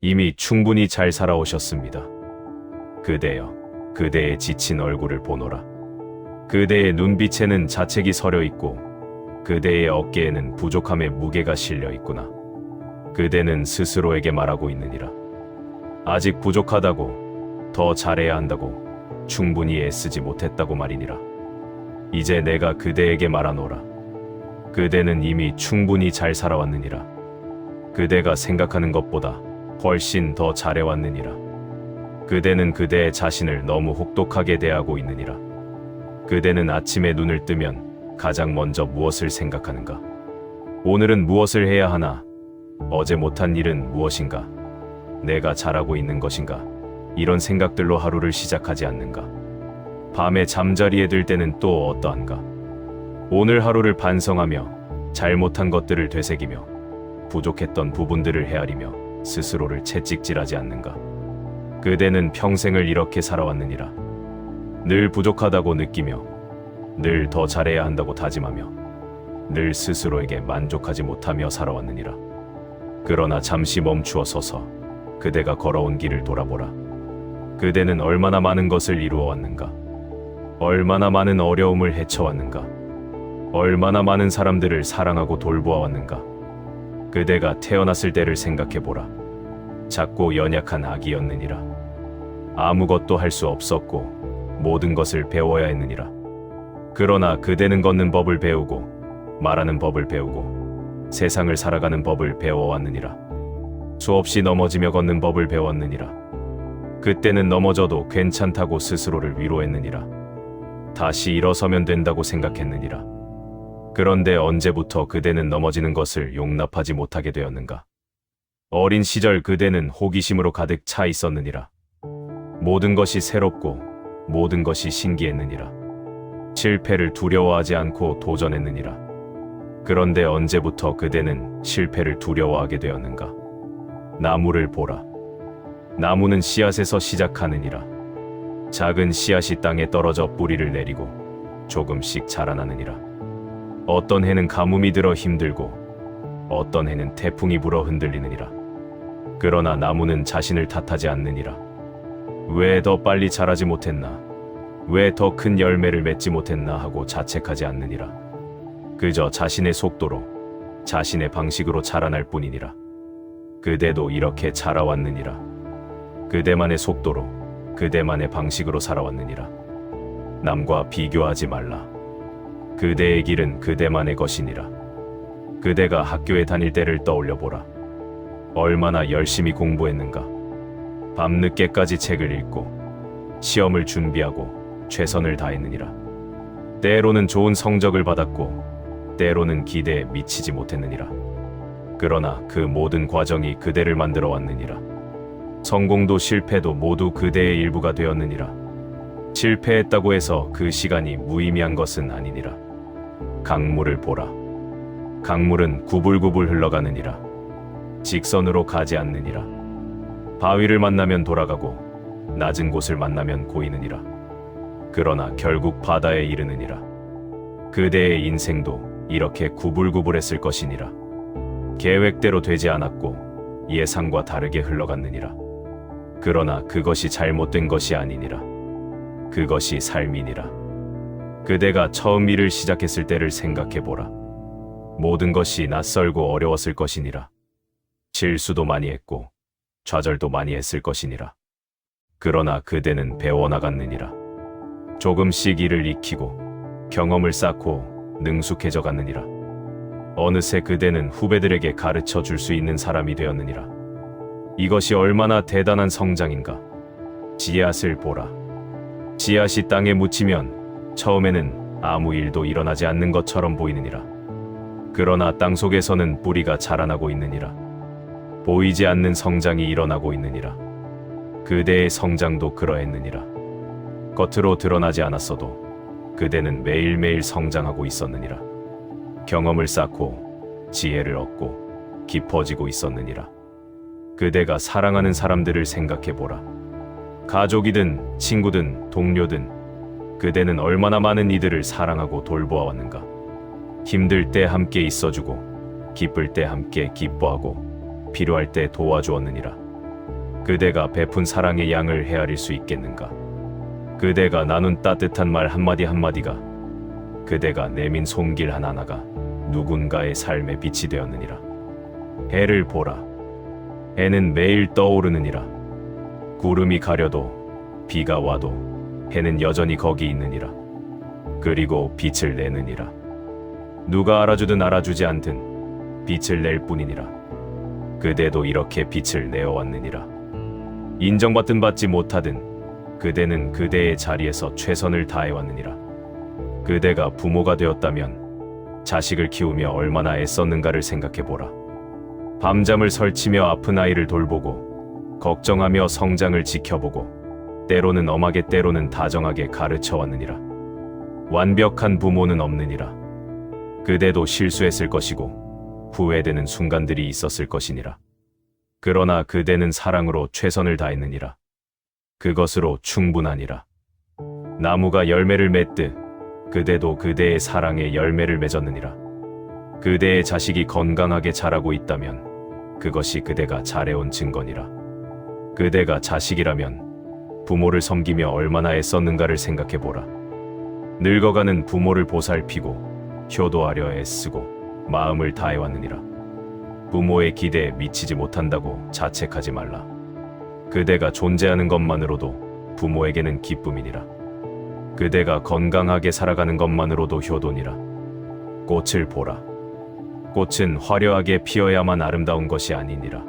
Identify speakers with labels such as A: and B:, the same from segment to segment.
A: 이미 충분히 잘 살아오셨습니다. 그대여, 그대의 지친 얼굴을 보노라. 그대의 눈빛에는 자책이 서려 있고 그대의 어깨에는 부족함의 무게가 실려 있구나. 그대는 스스로에게 말하고 있느니라. 아직 부족하다고, 더 잘해야 한다고, 충분히 애쓰지 못했다고 말이니라. 이제 내가 그대에게 말하노라. 그대는 이미 충분히 잘 살아왔느니라. 그대가 생각하는 것보다 훨씬 더 잘해왔느니라. 그대는 그대의 자신을 너무 혹독하게 대하고 있느니라. 그대는 아침에 눈을 뜨면 가장 먼저 무엇을 생각하는가? 오늘은 무엇을 해야 하나? 어제 못한 일은 무엇인가? 내가 잘하고 있는 것인가? 이런 생각들로 하루를 시작하지 않는가? 밤에 잠자리에 들 때는 또 어떠한가? 오늘 하루를 반성하며 잘못한 것들을 되새기며 부족했던 부분들을 헤아리며 스스로를 채찍질하지 않는가? 그대는 평생을 이렇게 살아왔느니라. 늘 부족하다고 느끼며 늘 더 잘해야 한다고 다짐하며 늘 스스로에게 만족하지 못하며 살아왔느니라. 그러나 잠시 멈추어 서서 그대가 걸어온 길을 돌아보라. 그대는 얼마나 많은 것을 이루어왔는가? 얼마나 많은 어려움을 헤쳐왔는가? 얼마나 많은 사람들을 사랑하고 돌보아왔는가? 그대가 태어났을 때를 생각해보라. 작고 연약한 아기였느니라. 아무것도 할 수 없었고 모든 것을 배워야 했느니라. 그러나 그대는 걷는 법을 배우고 말하는 법을 배우고 세상을 살아가는 법을 배워왔느니라. 수없이 넘어지며 걷는 법을 배웠느니라. 그때는 넘어져도 괜찮다고 스스로를 위로했느니라. 다시 일어서면 된다고 생각했느니라. 그런데 언제부터 그대는 넘어지는 것을 용납하지 못하게 되었는가? 어린 시절 그대는 호기심으로 가득 차 있었느니라. 모든 것이 새롭고 모든 것이 신기했느니라. 실패를 두려워하지 않고 도전했느니라. 그런데 언제부터 그대는 실패를 두려워하게 되었는가? 나무를 보라. 나무는 씨앗에서 시작하느니라. 작은 씨앗이 땅에 떨어져 뿌리를 내리고 조금씩 자라나느니라. 어떤 해는 가뭄이 들어 힘들고 어떤 해는 태풍이 불어 흔들리느니라. 그러나 나무는 자신을 탓하지 않느니라. 왜 더 빨리 자라지 못했나? 왜 더 큰 열매를 맺지 못했나 하고 자책하지 않느니라. 그저 자신의 속도로 자신의 방식으로 자라날 뿐이니라. 그대도 이렇게 자라왔느니라. 그대만의 속도로 그대만의 방식으로 살아왔느니라. 남과 비교하지 말라. 그대의 길은 그대만의 것이니라. 그대가 학교에 다닐 때를 떠올려보라. 얼마나 열심히 공부했는가. 밤늦게까지 책을 읽고 시험을 준비하고 최선을 다했느니라. 때로는 좋은 성적을 받았고 때로는 기대에 미치지 못했느니라. 그러나 그 모든 과정이 그대를 만들어 왔느니라. 성공도 실패도 모두 그대의 일부가 되었느니라. 실패했다고 해서 그 시간이 무의미한 것은 아니니라. 강물을 보라. 강물은 구불구불 흘러가느니라. 직선으로 가지 않느니라. 바위를 만나면 돌아가고 낮은 곳을 만나면 고이느니라. 그러나 결국 바다에 이르느니라. 그대의 인생도 이렇게 구불구불했을 것이니라. 계획대로 되지 않았고 예상과 다르게 흘러갔느니라. 그러나 그것이 잘못된 것이 아니니라. 그것이 삶이니라. 그대가 처음 일을 시작했을 때를 생각해보라. 모든 것이 낯설고 어려웠을 것이니라. 실수도 많이 했고 좌절도 많이 했을 것이니라. 그러나 그대는 배워나갔느니라. 조금씩 일을 익히고 경험을 쌓고 능숙해져 갔느니라. 어느새 그대는 후배들에게 가르쳐 줄 수 있는 사람이 되었느니라. 이것이 얼마나 대단한 성장인가. 씨앗을 보라. 씨앗이 땅에 묻히면 처음에는 아무 일도 일어나지 않는 것처럼 보이느니라. 그러나 땅속에서는 뿌리가 자라나고 있느니라. 보이지 않는 성장이 일어나고 있느니라. 그대의 성장도 그러했느니라. 겉으로 드러나지 않았어도 그대는 매일매일 성장하고 있었느니라. 경험을 쌓고 지혜를 얻고 깊어지고 있었느니라. 그대가 사랑하는 사람들을 생각해보라. 가족이든 친구든 동료든 그대는 얼마나 많은 이들을 사랑하고 돌보아왔는가. 힘들 때 함께 있어주고 기쁠 때 함께 기뻐하고 필요할 때 도와주었느니라. 그대가 베푼 사랑의 양을 헤아릴 수 있겠는가? 그대가 나눈 따뜻한 말 한마디 한마디가, 그대가 내민 손길 하나하나가 누군가의 삶의 빛이 되었느니라. 해를 보라. 해는 매일 떠오르느니라. 구름이 가려도 비가 와도 해는 여전히 거기 있느니라. 그리고 빛을 내느니라. 누가 알아주든 알아주지 않든 빛을 낼 뿐이니라. 그대도 이렇게 빛을 내어왔느니라. 인정받든 받지 못하든 그대는 그대의 자리에서 최선을 다해왔느니라. 그대가 부모가 되었다면 자식을 키우며 얼마나 애썼는가를 생각해보라. 밤잠을 설치며 아픈 아이를 돌보고 걱정하며 성장을 지켜보고 때로는 엄하게 때로는 다정하게 가르쳐왔느니라. 완벽한 부모는 없느니라. 그대도 실수했을 것이고 후회되는 순간들이 있었을 것이니라. 그러나 그대는 사랑으로 최선을 다했느니라. 그것으로 충분하니라. 나무가 열매를 맺듯 그대도 그대의 사랑에 열매를 맺었느니라. 그대의 자식이 건강하게 자라고 있다면 그것이 그대가 잘해온 증거니라. 그대가 자식이라면 부모를 섬기며 얼마나 애썼는가를 생각해보라. 늙어가는 부모를 보살피고 효도하려 애쓰고 마음을 다해왔느니라. 부모의 기대에 미치지 못한다고 자책하지 말라. 그대가 존재하는 것만으로도 부모에게는 기쁨이니라. 그대가 건강하게 살아가는 것만으로도 효도니라. 꽃을 보라. 꽃은 화려하게 피어야만 아름다운 것이 아니니라.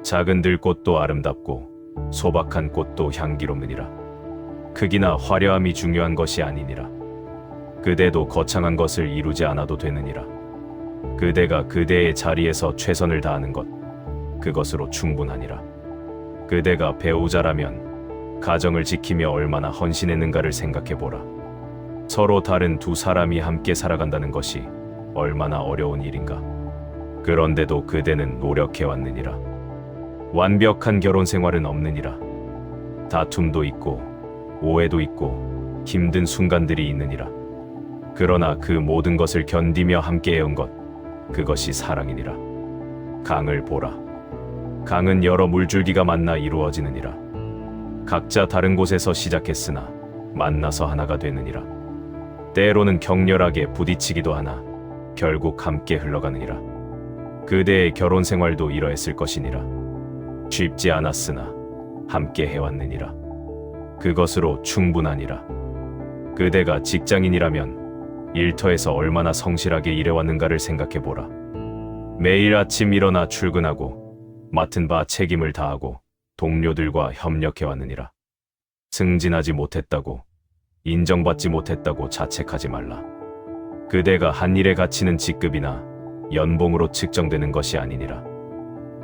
A: 작은 들꽃도 아름답고 소박한 꽃도 향기롭느니라. 크기나 화려함이 중요한 것이 아니니라. 그대도 거창한 것을 이루지 않아도 되느니라. 그대가 그대의 자리에서 최선을 다하는 것, 그것으로 충분하니라. 그대가 배우자라면 가정을 지키며 얼마나 헌신했는가를 생각해보라. 서로 다른 두 사람이 함께 살아간다는 것이 얼마나 어려운 일인가. 그런데도 그대는 노력해왔느니라. 완벽한 결혼 생활은 없느니라. 다툼도 있고 오해도 있고 힘든 순간들이 있느니라. 그러나 그 모든 것을 견디며 함께 해온 것, 그것이 사랑이니라. 강을 보라. 강은 여러 물줄기가 만나 이루어지느니라. 각자 다른 곳에서 시작했으나 만나서 하나가 되느니라. 때로는 격렬하게 부딪히기도 하나 결국 함께 흘러가느니라. 그대의 결혼 생활도 이러했을 것이니라. 쉽지 않았으나 함께 해왔느니라. 그것으로 충분하니라. 그대가 직장인이라면 일터에서 얼마나 성실하게 일해왔는가를 생각해보라. 매일 아침 일어나 출근하고 맡은 바 책임을 다하고 동료들과 협력해왔느니라. 승진하지 못했다고, 인정받지 못했다고 자책하지 말라. 그대가 한 일의 가치는 직급이나 연봉으로 측정되는 것이 아니니라.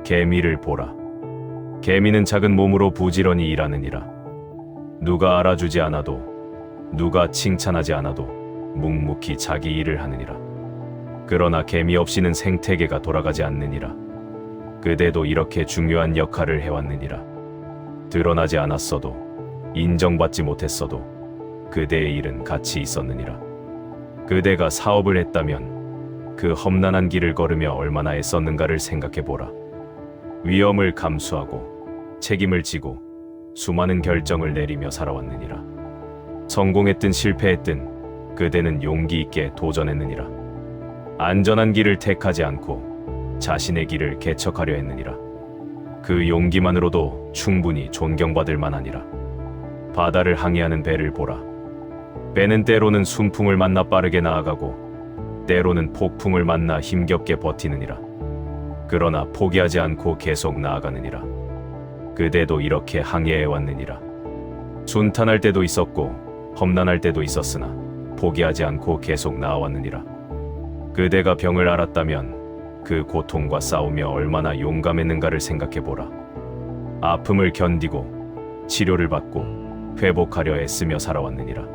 A: 개미를 보라. 개미는 작은 몸으로 부지런히 일하느니라. 누가 알아주지 않아도, 누가 칭찬하지 않아도 묵묵히 자기 일을 하느니라. 그러나 개미 없이는 생태계가 돌아가지 않느니라. 그대도 이렇게 중요한 역할을 해왔느니라. 드러나지 않았어도, 인정받지 못했어도 그대의 일은 가치 있었느니라. 그대가 사업을 했다면 그 험난한 길을 걸으며 얼마나 애썼는가를 생각해보라. 위험을 감수하고 책임을 지고 수많은 결정을 내리며 살아왔느니라. 성공했든 실패했든 그대는 용기 있게 도전했느니라. 안전한 길을 택하지 않고 자신의 길을 개척하려 했느니라. 그 용기만으로도 충분히 존경받을 만하니라. 바다를 항해하는 배를 보라. 배는 때로는 순풍을 만나 빠르게 나아가고 때로는 폭풍을 만나 힘겹게 버티느니라. 그러나 포기하지 않고 계속 나아가느니라. 그대도 이렇게 항해해왔느니라. 순탄할 때도 있었고 험난할 때도 있었으나 포기하지 않고 계속 나아왔느니라. 그대가 병을 앓았다면 그 고통과 싸우며 얼마나 용감했는가를 생각해보라. 아픔을 견디고 치료를 받고 회복하려 애쓰며 살아왔느니라.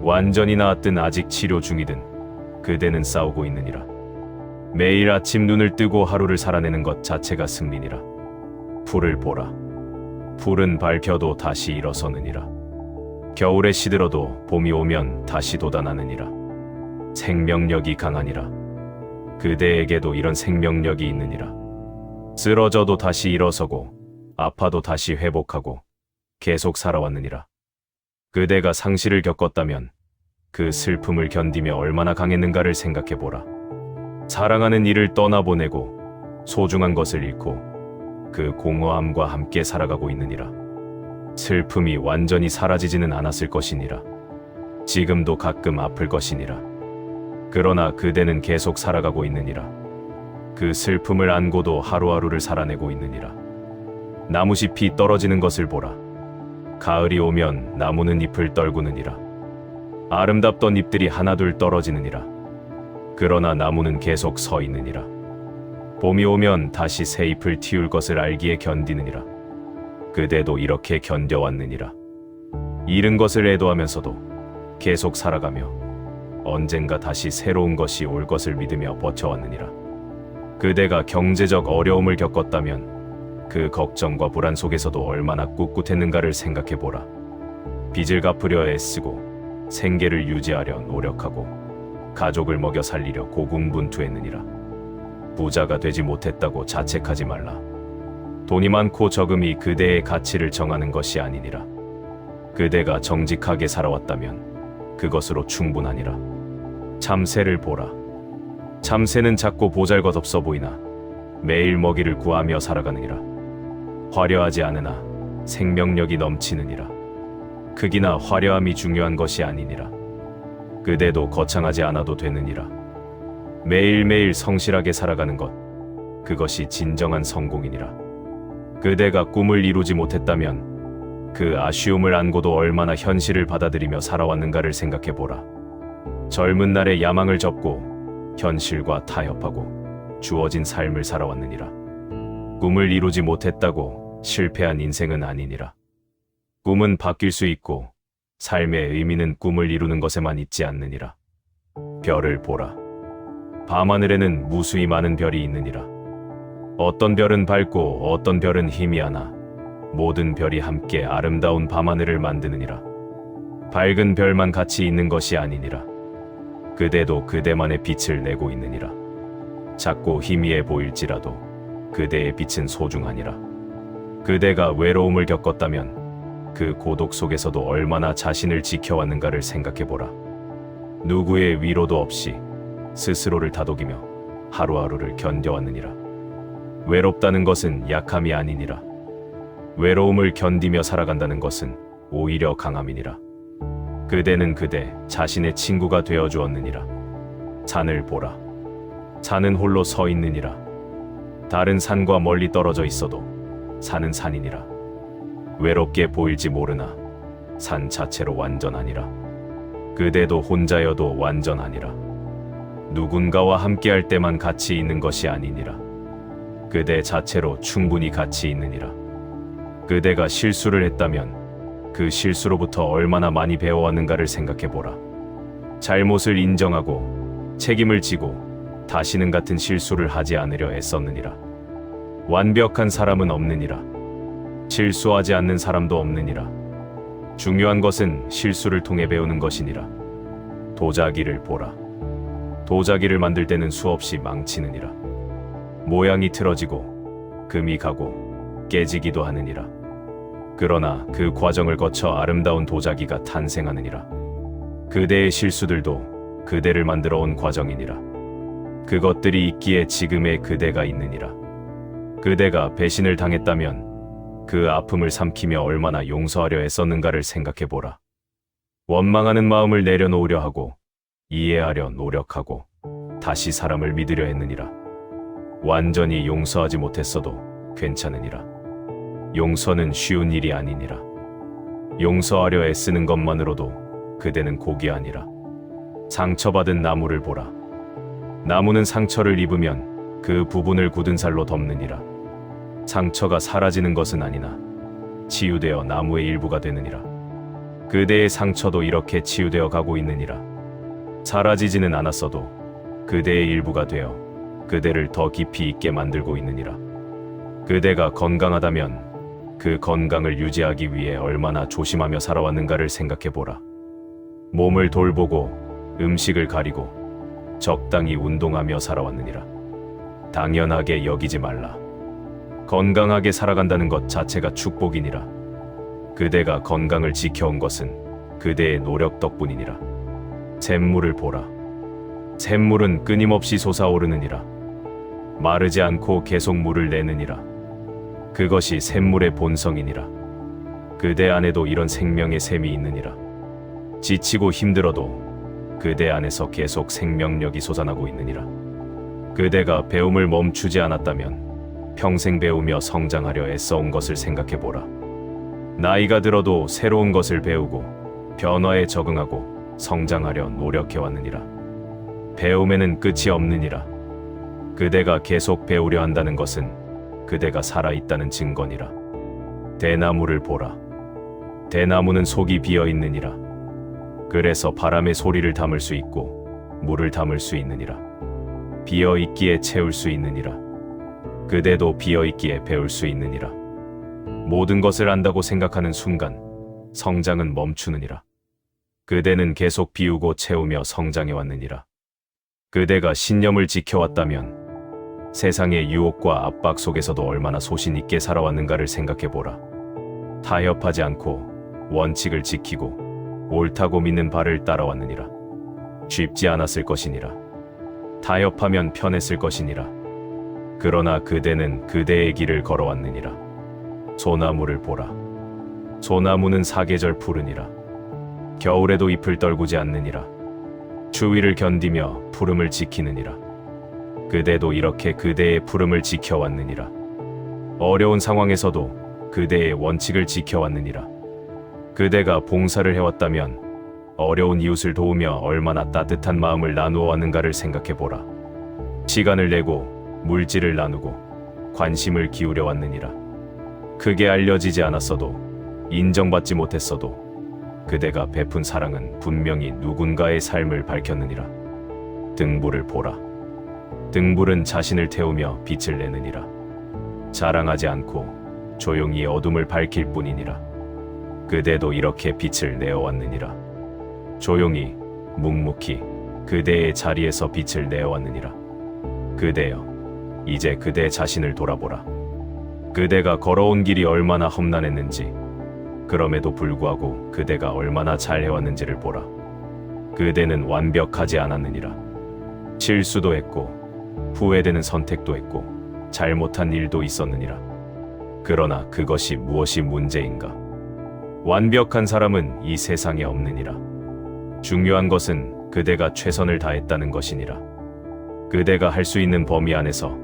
A: 완전히 나았든 아직 치료 중이든 그대는 싸우고 있느니라. 매일 아침 눈을 뜨고 하루를 살아내는 것 자체가 승리니라. 풀을 보라. 풀은 밝혀도 다시 일어서느니라. 겨울에 시들어도 봄이 오면 다시 돋아나느니라. 생명력이 강하니라. 그대에게도 이런 생명력이 있느니라. 쓰러져도 다시 일어서고 아파도 다시 회복하고 계속 살아왔느니라. 그대가 상실을 겪었다면 그 슬픔을 견디며 얼마나 강했는가를 생각해보라. 사랑하는 이를 떠나보내고 소중한 것을 잃고 그 공허함과 함께 살아가고 있느니라. 슬픔이 완전히 사라지지는 않았을 것이니라. 지금도 가끔 아플 것이니라. 그러나 그대는 계속 살아가고 있느니라. 그 슬픔을 안고도 하루하루를 살아내고 있느니라. 나무잎이 떨어지는 것을 보라. 가을이 오면 나무는 잎을 떨구느니라. 아름답던 잎들이 하나둘 떨어지느니라. 그러나 나무는 계속 서 있느니라. 봄이 오면 다시 새 잎을 틔울 것을 알기에 견디느니라. 그대도 이렇게 견뎌왔느니라. 잃은 것을 애도하면서도 계속 살아가며 언젠가 다시 새로운 것이 올 것을 믿으며 버텨왔느니라. 그대가 경제적 어려움을 겪었다면 그 걱정과 불안 속에서도 얼마나 꿋꿋했는가를 생각해보라. 빚을 갚으려 애쓰고 생계를 유지하려 노력하고 가족을 먹여 살리려 고군분투했느니라. 부자가 되지 못했다고 자책하지 말라. 돈이 많고 적음이 그대의 가치를 정하는 것이 아니니라. 그대가 정직하게 살아왔다면 그것으로 충분하니라. 참새를 보라. 참새는 작고 보잘것없어 보이나 매일 먹이를 구하며 살아가느니라. 화려하지 않으나 생명력이 넘치느니라. 크기나 화려함이 중요한 것이 아니니라. 그대도 거창하지 않아도 되느니라. 매일매일 성실하게 살아가는 것, 그것이 진정한 성공이니라. 그대가 꿈을 이루지 못했다면 그 아쉬움을 안고도 얼마나 현실을 받아들이며 살아왔는가를 생각해보라. 젊은 날에 야망을 접고 현실과 타협하고 주어진 삶을 살아왔느니라. 꿈을 이루지 못했다고 실패한 인생은 아니니라. 꿈은 바뀔 수 있고 삶의 의미는 꿈을 이루는 것에만 있지 않느니라. 별을 보라. 밤하늘에는 무수히 많은 별이 있느니라. 어떤 별은 밝고 어떤 별은 희미하나 모든 별이 함께 아름다운 밤하늘을 만드느니라. 밝은 별만 같이 있는 것이 아니니라. 그대도 그대만의 빛을 내고 있느니라. 작고 희미해 보일지라도 그대의 빛은 소중하니라. 그대가 외로움을 겪었다면 그 고독 속에서도 얼마나 자신을 지켜왔는가를 생각해보라. 누구의 위로도 없이 스스로를 다독이며 하루하루를 견뎌왔느니라. 외롭다는 것은 약함이 아니니라. 외로움을 견디며 살아간다는 것은 오히려 강함이니라. 그대는 그대 자신의 친구가 되어 주었느니라. 산을 보라. 산은 홀로 서 있느니라. 다른 산과 멀리 떨어져 있어도 산은 산이니라. 외롭게 보일지 모르나 산 자체로 완전하니라. 그대도 혼자여도 완전하니라. 누군가와 함께할 때만 가치 있는 것이 아니니라. 그대 자체로 충분히 가치 있느니라. 그대가 실수를 했다면 그 실수로부터 얼마나 많이 배워왔는가를 생각해보라. 잘못을 인정하고 책임을 지고 다시는 같은 실수를 하지 않으려 애썼느니라. 완벽한 사람은 없느니라. 실수하지 않는 사람도 없느니라. 중요한 것은 실수를 통해 배우는 것이니라. 도자기를 보라. 도자기를 만들 때는 수없이 망치느니라. 모양이 틀어지고 금이 가고 깨지기도 하느니라. 그러나 그 과정을 거쳐 아름다운 도자기가 탄생하느니라. 그대의 실수들도 그대를 만들어 온 과정이니라. 그것들이 있기에 지금의 그대가 있느니라. 그대가 배신을 당했다면 그 아픔을 삼키며 얼마나 용서하려 애썼는가를 생각해보라. 원망하는 마음을 내려놓으려 하고 이해하려 노력하고 다시 사람을 믿으려 했느니라. 완전히 용서하지 못했어도 괜찮으니라. 용서는 쉬운 일이 아니니라. 용서하려 애쓰는 것만으로도 그대는 곡이 아니라. 상처받은 나무를 보라. 나무는 상처를 입으면 그 부분을 굳은 살로 덮느니라. 상처가 사라지는 것은 아니나 치유되어 나무의 일부가 되느니라. 그대의 상처도 이렇게 치유되어 가고 있느니라. 사라지지는 않았어도 그대의 일부가 되어 그대를 더 깊이 있게 만들고 있느니라. 그대가 건강하다면 그 건강을 유지하기 위해 얼마나 조심하며 살아왔는가를 생각해보라. 몸을 돌보고 음식을 가리고 적당히 운동하며 살아왔느니라. 당연하게 여기지 말라. 건강하게 살아간다는 것 자체가 축복이니라. 그대가 건강을 지켜온 것은 그대의 노력 덕분이니라. 샘물을 보라. 샘물은 끊임없이 솟아오르느니라. 마르지 않고 계속 물을 내느니라. 그것이 샘물의 본성이니라. 그대 안에도 이런 생명의 샘이 있느니라. 지치고 힘들어도 그대 안에서 계속 생명력이 솟아나고 있느니라. 그대가 배움을 멈추지 않았다면 평생 배우며 성장하려 애써온 것을 생각해보라. 나이가 들어도 새로운 것을 배우고 변화에 적응하고 성장하려 노력해왔느니라. 배움에는 끝이 없느니라. 그대가 계속 배우려 한다는 것은 그대가 살아있다는 증거니라. 대나무를 보라. 대나무는 속이 비어있느니라. 그래서 바람의 소리를 담을 수 있고 물을 담을 수 있느니라. 비어있기에 채울 수 있느니라. 그대도 비어있기에 배울 수 있느니라. 모든 것을 안다고 생각하는 순간 성장은 멈추느니라. 그대는 계속 비우고 채우며 성장해왔느니라. 그대가 신념을 지켜왔다면 세상의 유혹과 압박 속에서도 얼마나 소신 있게 살아왔는가를 생각해보라. 타협하지 않고 원칙을 지키고 옳다고 믿는 바를 따라왔느니라. 쉽지 않았을 것이니라. 타협하면 편했을 것이니라. 그러나 그대는 그대의 길을 걸어왔느니라. 소나무를 보라. 소나무는 사계절 푸르니라. 겨울에도 잎을 떨구지 않느니라. 추위를 견디며 푸름을 지키느니라. 그대도 이렇게 그대의 푸름을 지켜왔느니라. 어려운 상황에서도 그대의 원칙을 지켜왔느니라. 그대가 봉사를 해왔다면 어려운 이웃을 도우며 얼마나 따뜻한 마음을 나누어 왔는가를 생각해보라. 시간을 내고 물질을 나누고 관심을 기울여 왔느니라. 크게 알려지지 않았어도 인정받지 못했어도 그대가 베푼 사랑은 분명히 누군가의 삶을 밝혔느니라. 등불을 보라. 등불은 자신을 태우며 빛을 내느니라. 자랑하지 않고 조용히 어둠을 밝힐 뿐이니라. 그대도 이렇게 빛을 내어왔느니라. 조용히 묵묵히 그대의 자리에서 빛을 내어왔느니라. 그대여, 이제 그대 자신을 돌아보라. 그대가 걸어온 길이 얼마나 험난했는지, 그럼에도 불구하고 그대가 얼마나 잘해왔는지를 보라. 그대는 완벽하지 않았느니라. 실수도 했고 후회되는 선택도 했고 잘못한 일도 있었느니라. 그러나 그것이 무엇이 문제인가? 완벽한 사람은 이 세상에 없느니라. 중요한 것은 그대가 최선을 다했다는 것이니라. 그대가 할 수 있는 범위 안에서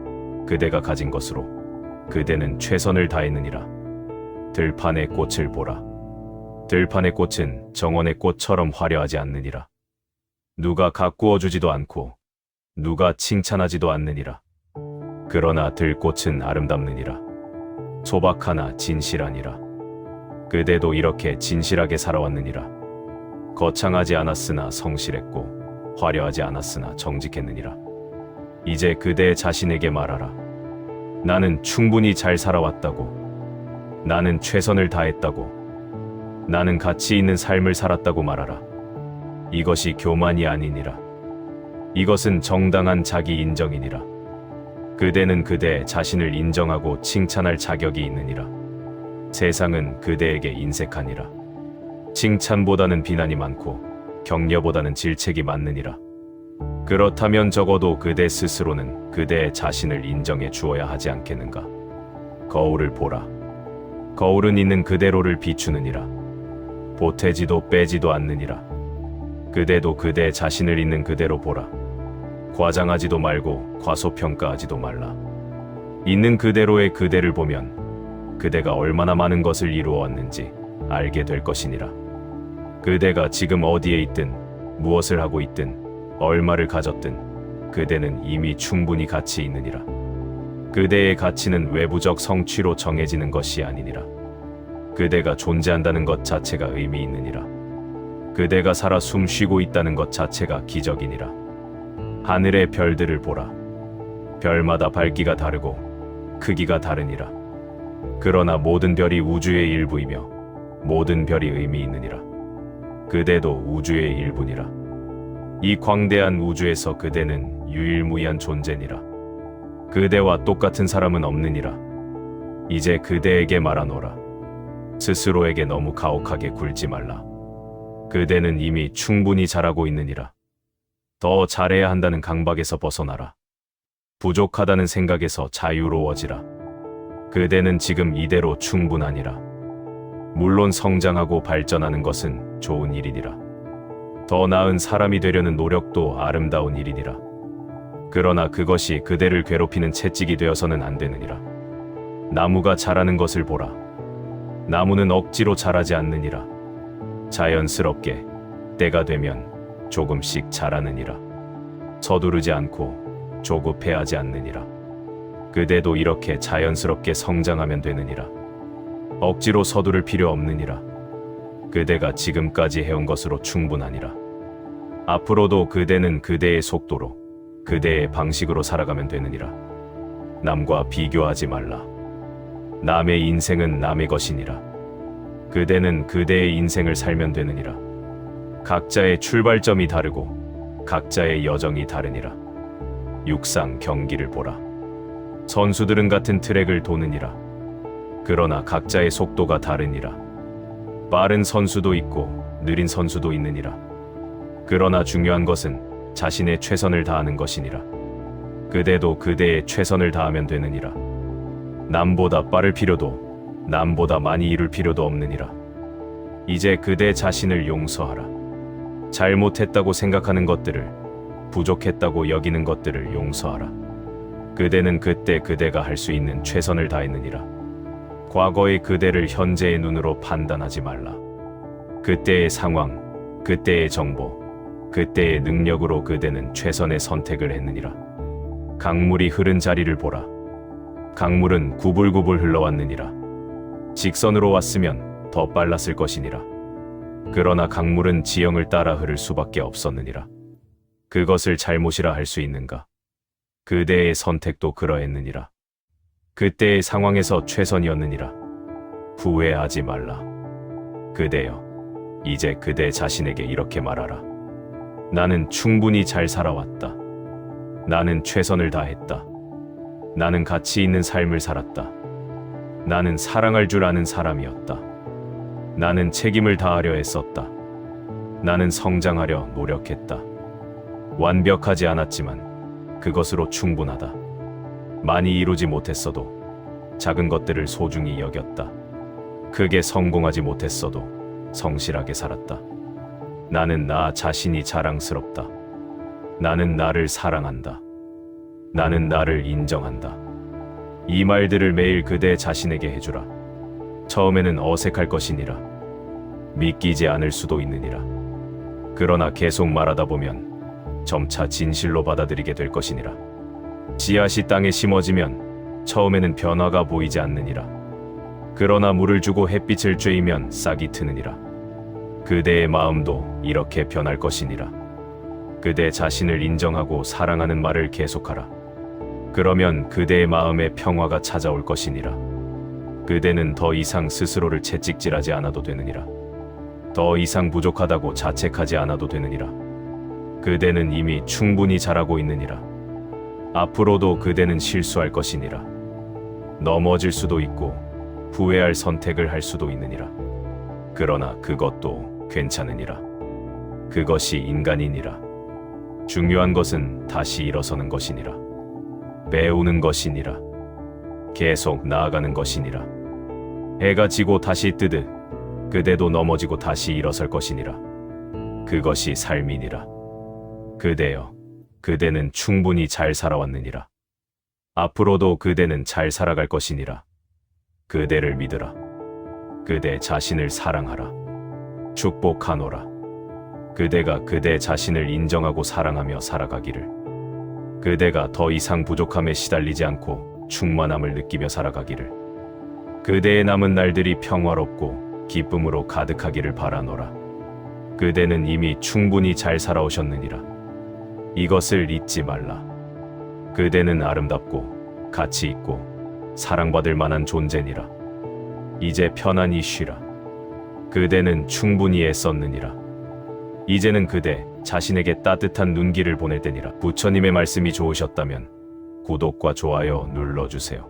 A: 그대가 가진 것으로 그대는 최선을 다했느니라. 들판의 꽃을 보라. 들판의 꽃은 정원의 꽃처럼 화려하지 않느니라. 누가 가꾸어 주지도 않고 누가 칭찬하지도 않느니라. 그러나 들꽃은 아름답느니라. 소박하나 진실하니라. 그대도 이렇게 진실하게 살아왔느니라. 거창하지 않았으나 성실했고 화려하지 않았으나 정직했느니라. 이제 그대 자신에게 말하라. 나는 충분히 잘 살아왔다고. 나는 최선을 다했다고. 나는 가치 있는 삶을 살았다고 말하라. 이것이 교만이 아니니라. 이것은 정당한 자기 인정이니라. 그대는 그대 자신을 인정하고 칭찬할 자격이 있느니라. 세상은 그대에게 인색하니라. 칭찬보다는 비난이 많고 격려보다는 질책이 많느니라. 그렇다면 적어도 그대 스스로는 그대 자신을 인정해 주어야 하지 않겠는가? 거울을 보라. 거울은 있는 그대로를 비추느니라. 보태지도 빼지도 않느니라. 그대도 그대 자신을 있는 그대로 보라. 과장하지도 말고 과소평가하지도 말라. 있는 그대로의 그대를 보면 그대가 얼마나 많은 것을 이루어 왔는지 알게 될 것이니라. 그대가 지금 어디에 있든 무엇을 하고 있든 얼마를 가졌든 그대는 이미 충분히 가치 있느니라. 그대의 가치는 외부적 성취로 정해지는 것이 아니니라. 그대가 존재한다는 것 자체가 의미 있느니라. 그대가 살아 숨 쉬고 있다는 것 자체가 기적이니라. 하늘의 별들을 보라. 별마다 밝기가 다르고 크기가 다르니라. 그러나 모든 별이 우주의 일부이며 모든 별이 의미 있느니라. 그대도 우주의 일부니라. 이 광대한 우주에서 그대는 유일무이한 존재니라. 그대와 똑같은 사람은 없느니라. 이제 그대에게 말하노라. 스스로에게 너무 가혹하게 굴지 말라. 그대는 이미 충분히 잘하고 있느니라. 더 잘해야 한다는 강박에서 벗어나라. 부족하다는 생각에서 자유로워지라. 그대는 지금 이대로 충분하니라. 물론 성장하고 발전하는 것은 좋은 일이니라. 더 나은 사람이 되려는 노력도 아름다운 일이니라. 그러나 그것이 그대를 괴롭히는 채찍이 되어서는 안 되느니라. 나무가 자라는 것을 보라. 나무는 억지로 자라지 않느니라. 자연스럽게 때가 되면 조금씩 자라느니라. 서두르지 않고 조급해하지 않느니라. 그대도 이렇게 자연스럽게 성장하면 되느니라. 억지로 서두를 필요 없느니라. 그대가 지금까지 해온 것으로 충분하니라. 앞으로도 그대는 그대의 속도로, 그대의 방식으로 살아가면 되느니라. 남과 비교하지 말라. 남의 인생은 남의 것이니라. 그대는 그대의 인생을 살면 되느니라. 각자의 출발점이 다르고 각자의 여정이 다르니라. 육상 경기를 보라. 선수들은 같은 트랙을 도느니라. 그러나 각자의 속도가 다르니라. 빠른 선수도 있고 느린 선수도 있느니라. 그러나 중요한 것은 자신의 최선을 다하는 것이니라. 그대도 그대의 최선을 다하면 되느니라. 남보다 빠를 필요도 남보다 많이 이룰 필요도 없느니라. 이제 그대 자신을 용서하라. 잘못했다고 생각하는 것들을, 부족했다고 여기는 것들을 용서하라. 그대는 그때 그대가 할 수 있는 최선을 다했느니라. 과거의 그대를 현재의 눈으로 판단하지 말라. 그때의 상황, 그때의 정보, 그때의 능력으로 그대는 최선의 선택을 했느니라. 강물이 흐른 자리를 보라. 강물은 구불구불 흘러왔느니라. 직선으로 왔으면 더 빨랐을 것이니라. 그러나 강물은 지형을 따라 흐를 수밖에 없었느니라. 그것을 잘못이라 할 수 있는가? 그대의 선택도 그러했느니라. 그때의 상황에서 최선이었느니라. 후회하지 말라. 그대여, 이제 그대 자신에게 이렇게 말하라. 나는 충분히 잘 살아왔다. 나는 최선을 다했다. 나는 가치 있는 삶을 살았다. 나는 사랑할 줄 아는 사람이었다. 나는 책임을 다하려 했었다. 나는 성장하려 노력했다. 완벽하지 않았지만 그것으로 충분하다. 많이 이루지 못했어도 작은 것들을 소중히 여겼다. 크게 성공하지 못했어도 성실하게 살았다. 나는 나 자신이 자랑스럽다. 나는 나를 사랑한다. 나는 나를 인정한다. 이 말들을 매일 그대 자신에게 해주라. 처음에는 어색할 것이니라. 믿기지 않을 수도 있느니라. 그러나 계속 말하다 보면 점차 진실로 받아들이게 될 것이니라. 씨앗이 땅에 심어지면 처음에는 변화가 보이지 않느니라. 그러나 물을 주고 햇빛을 쬐이면 싹이 트느니라. 그대의 마음도 이렇게 변할 것이니라. 그대 자신을 인정하고 사랑하는 말을 계속하라. 그러면 그대의 마음에 평화가 찾아올 것이니라. 그대는 더 이상 스스로를 채찍질하지 않아도 되느니라. 더 이상 부족하다고 자책하지 않아도 되느니라. 그대는 이미 충분히 잘하고 있느니라. 앞으로도 그대는 실수할 것이니라. 넘어질 수도 있고 후회할 선택을 할 수도 있느니라. 그러나 그것도 괜찮으니라. 그것이 인간이니라. 중요한 것은 다시 일어서는 것이니라. 배우는 것이니라. 계속 나아가는 것이니라. 해가 지고 다시 뜨듯 그대도 넘어지고 다시 일어설 것이니라. 그것이 삶이니라. 그대여, 그대는 충분히 잘 살아왔느니라. 앞으로도 그대는 잘 살아갈 것이니라. 그대를 믿으라. 그대 자신을 사랑하라. 축복하노라. 그대가 그대 자신을 인정하고 사랑하며 살아가기를. 그대가 더 이상 부족함에 시달리지 않고 충만함을 느끼며 살아가기를. 그대의 남은 날들이 평화롭고 기쁨으로 가득하기를 바라노라. 그대는 이미 충분히 잘 살아오셨느니라. 이것을 잊지 말라. 그대는 아름답고 가치 있고 사랑받을 만한 존재니라. 이제 편안히 쉬라. 그대는 충분히 애썼느니라. 이제는 그대 자신에게 따뜻한 눈길을 보낼 때니라. 부처님의 말씀이 좋으셨다면 구독과 좋아요 눌러주세요.